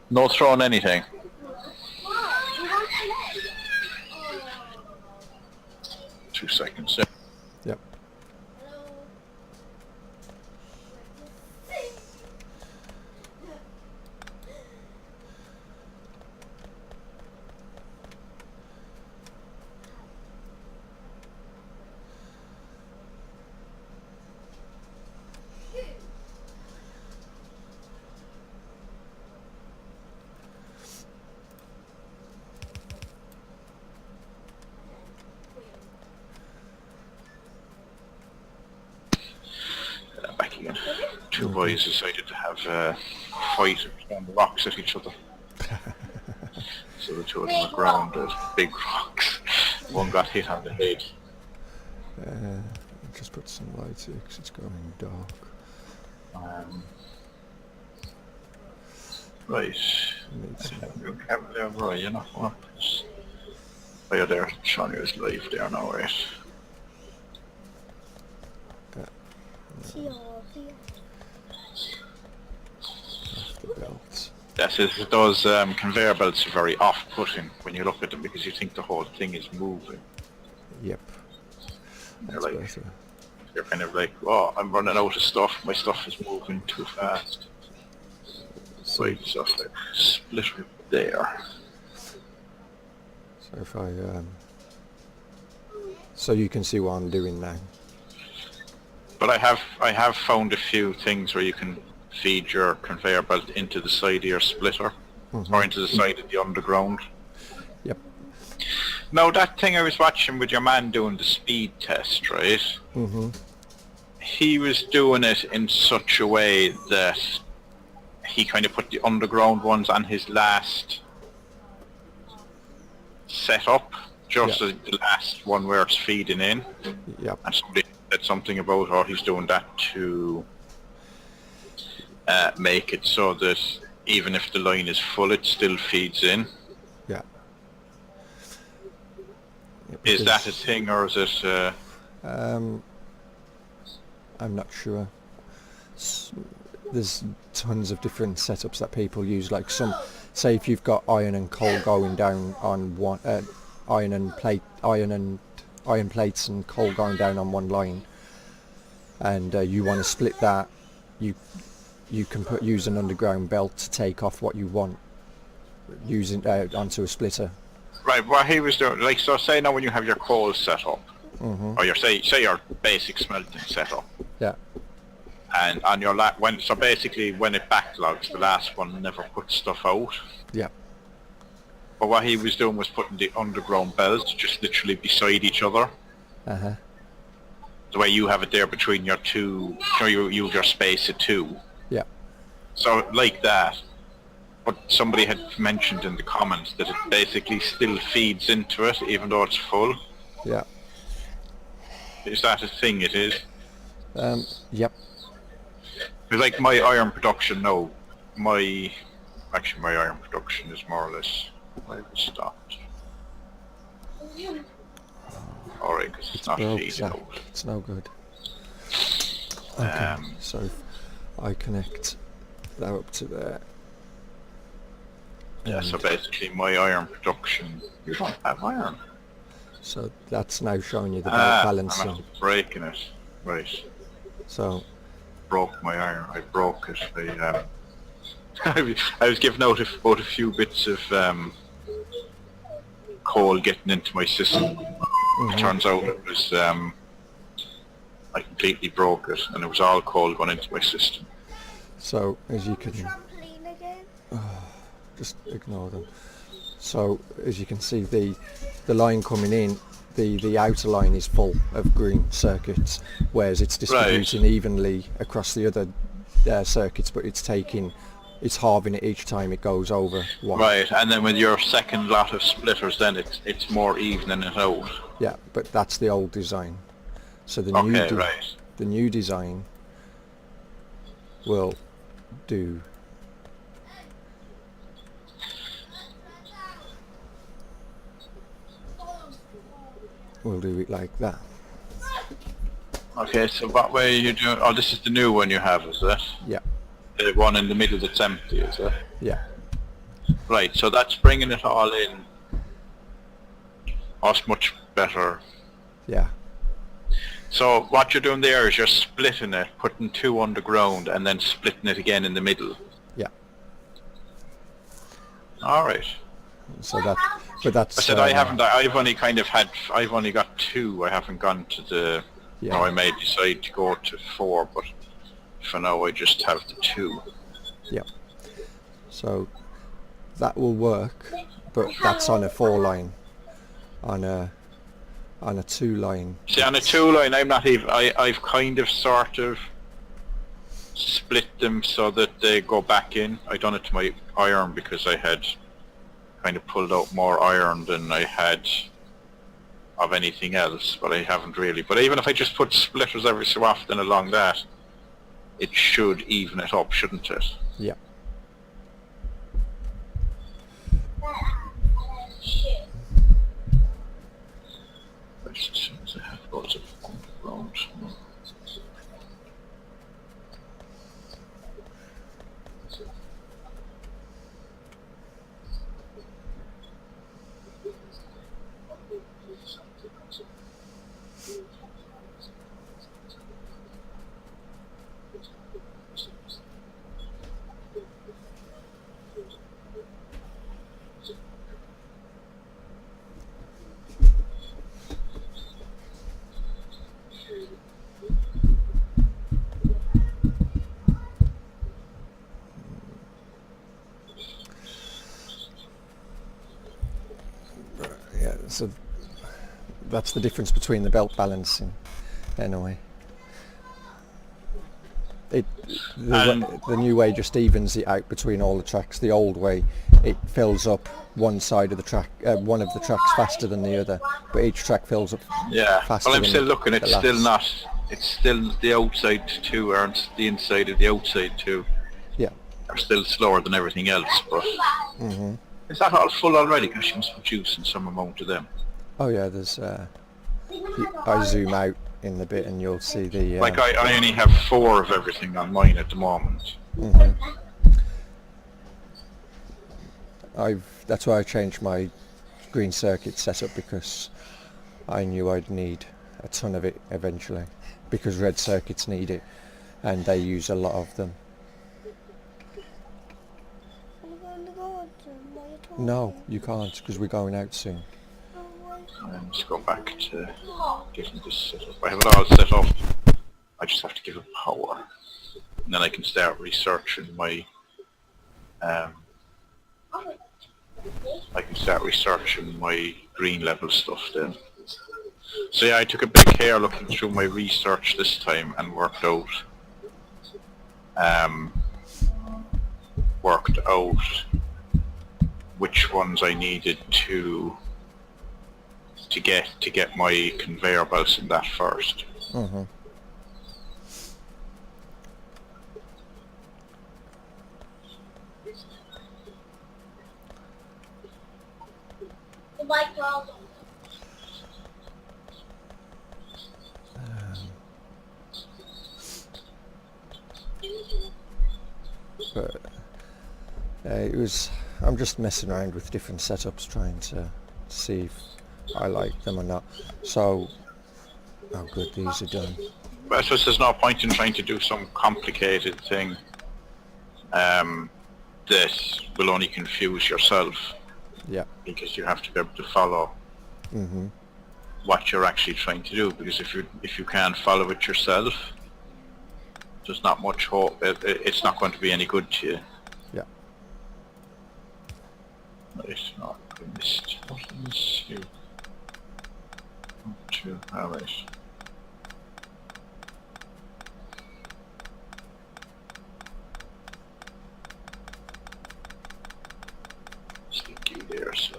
No throwing anything. 2 seconds. Yep. Back again. Two boys decided to have a fight on the rocks at each other. So the two of them were grounded. Big rocks. One got hit on the head. Just put some lights here because it's going dark. Right. Need some. Right, you know what? Oh yeah, there. Shauny is live there now, right? Off the belts. Yes, those conveyor belts are very off-putting when you look at them because you think the whole thing is moving. Yep. They're That's like, better. you're kind of like, oh, I'm running out of stuff. My stuff is moving too fast. Right, so if I split it there. So if I so you can see what I'm doing now. But I have found a few things where you can feed your conveyor belt into the side of your splitter, or into the side of the underground. Yep. Now that thing I was watching with your man doing the speed test, right? He was doing it in such a way that he kind of put the underground ones on his last setup, just as the last one where it's feeding in. Yep. And somebody said something about how he's doing that to make it so that even if the line is full, it still feeds in. Yeah. Is that a thing, or is it? I'm not sure. There's tons of different setups that people use. Like some, say if you've got iron and coal going down on one, iron plates and coal going down on one line, and you want to split that, you can use an underground belt to take off what you want, using onto a splitter. Right. What he was doing, like, so say now when you have your coal set up, or your say your basic smelting setup. Yeah. And on your so basically when it backlogs, the last one never puts stuff out. Yeah. But what he was doing was putting the underground belts just literally beside each other. The way you have it there between your two, you have your space of two. Yeah. So like that. But somebody had mentioned in the comments that it basically still feeds into it even though it's full. Yeah. Is that a thing? It is. Yep. It's like my iron production now. My iron production is more or less. I've stopped. Alright, because it's not feeding out. It's no good. Okay, so if I connect that up to there. Yeah, so basically my iron production, you don't have iron. So that's now showing you the balancing. I'm breaking it. Right. So broke my iron. I broke it. I was giving out about a few bits of coal getting into my system. It turns out it was I completely broke it, and it was all coal going into my system. So as you can, just ignore them. So as you can see, the line coming in, the outer line is full of green circuits, whereas it's distributing evenly across the other circuits, but it's halving it each time it goes over one. Right, and then with your second lot of splitters, then it's more evening it out. Yeah, but that's the old design. So the new design will do. We'll do it like that. Okay, so what way are you doing? Oh, this is the new one you have, is it? Yeah, The one in the middle that's empty, is it? yeah, Right, so that's bringing it all in. That's much better. yeah, So what you're doing there is you're splitting it, putting 2 underground, and then splitting it again in the middle. yeah. All right. So that, but that's. I said I haven't. I've only kind of had. I've only got 2. I haven't gone to the. Yeah. No, I may decide to go to 4, but for now I just have the 2. Yeah. So that will work, but that's on a 4 line. On a 2 line. See, on a 2 line, I'm not even. I've kind of sort of split them so that they go back in. I done it to my iron because I had kind of pulled out more iron than I had of anything else, but I haven't really. But even if I just put splitters every so often along that, it should even it up, shouldn't it? Yeah. As soon as I have lots of underground. Yeah. So that's the difference between the belt balancing, anyway. The new way just evens it out between all the tracks. The old way, it fills up one side of the track, one of the tracks faster than the other, but each track fills up faster. Well, I'm than still looking. It's the still last. not. It's still the outside 2 aren't the inside of the outside 2. Yeah. Are still slower than everything else. But is that all full already? Because you must be juicing some amount of them. Oh yeah. There's. I zoom out in the bit and you'll see the. Like I only have 4 of everything on mine at the moment. That's why I changed my green circuit setup, because I knew I'd need a ton of it eventually, because red circuits need it and they use a lot of them. No, you can't, because we're going out soon. Let's go back to getting this set up. I have it all set up. I just have to give it power, and then I can start researching my. I can start researching my green level stuff then. So yeah, I took a big care looking through my research this time and worked out which ones I needed to get my conveyor belts in that first. But I'm just messing around with different setups, trying to see if I like them or not. So, oh good, these are done. But I suppose there's no point in trying to do some complicated thing that will only confuse yourself. Yeah. Because you have to be able to follow what you're actually trying to do. Because if you can't follow it yourself, there's not much hope. It's not going to be any good to you. Yeah. It's not. I missed. What is you? 2. All right. Stick you there. So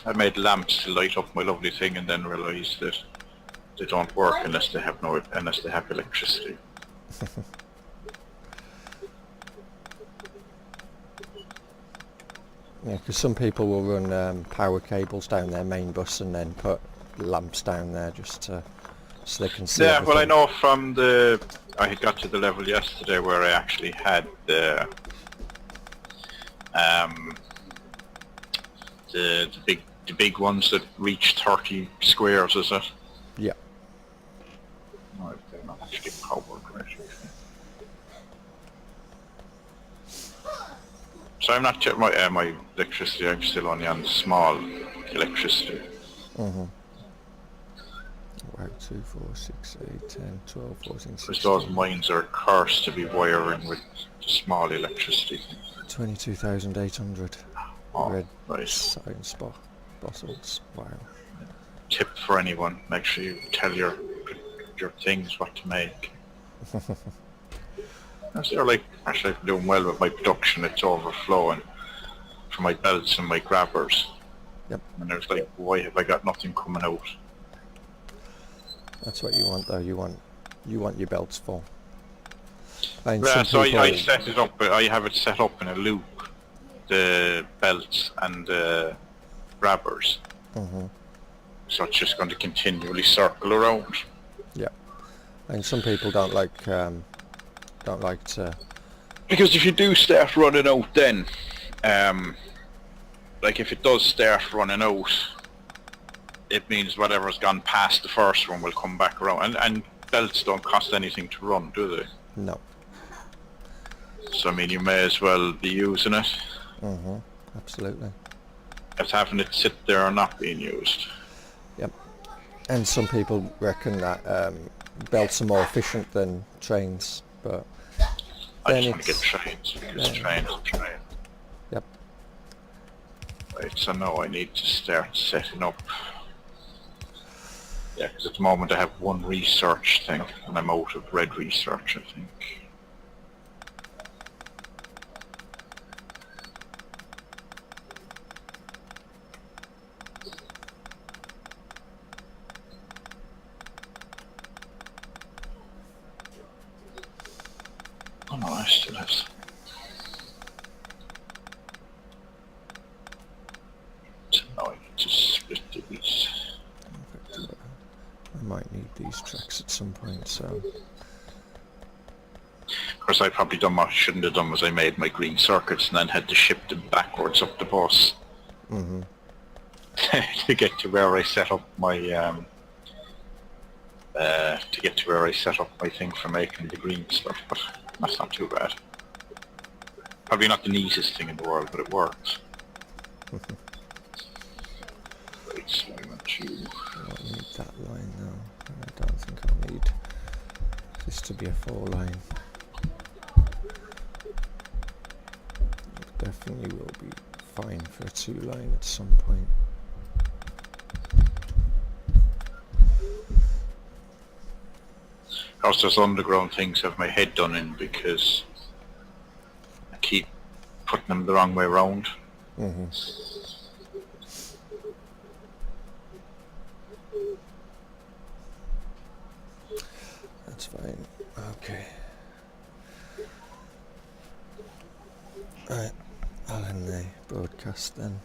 I made lamps to light up my lovely thing, and then realised that they don't work unless they have electricity. Yeah, because some people will run power cables down their main bus and then put lamps down there just to so they can see Yeah, well, I everything. know from I had got to the level yesterday where I actually had um, the big ones that reach 30 squares, is it? Yeah. No, they're not actually powered, right? So I'm not my electricity. I'm still only on small electricity. Wow, 2, 4, 6, 8, 10, 12, 14, Because 16. those mines are cursed to be wiring with small electricity. 22,800 Oh, red right. science bottles. Wow. Tip for anyone: make sure you tell your things what to make. They're like, actually, I'm doing well with my production. It's overflowing for my belts and my grabbers. Yep. And there's like, why have I got nothing coming out? That's what you want, though. You want your belts full. And Yeah, some so people, I set it up. I have it set up in a loop, the belts and the grabbers. So it's just going to continually circle around. yeah. And some people don't like to. Because if you do start running out, then, like if it does start running out, it means whatever's gone past the first one will come back around. And belts don't cost anything to run, do they? No. So I mean, you may as well be using it. Absolutely. As having it sit there or not being used. Yep. And some people reckon that belts are more efficient than trains, but I then just want to it's get trains, because trains are train. yep. Right, so now I need to start setting up. Yeah, because at the moment I have one research thing, and I'm out of red research, I think. Oh no, I still have some. So now I need to split these. I might need these tracks at some point, so Of course, I probably done what I shouldn't have done was I made my green circuits and then had to ship them backwards up the bus to get to where I set up my thing for making the green stuff. But that's not too bad. Probably not the neatest thing in the world, but it works. Right, so I want to. I need that line now. I don't think I'll need this to be a 4 line. It definitely will be fine for a 2 line at some point. Of course, those underground things have my head done in because I keep putting them the wrong way round. That's fine. Okay. Right, I'll end the broadcast then.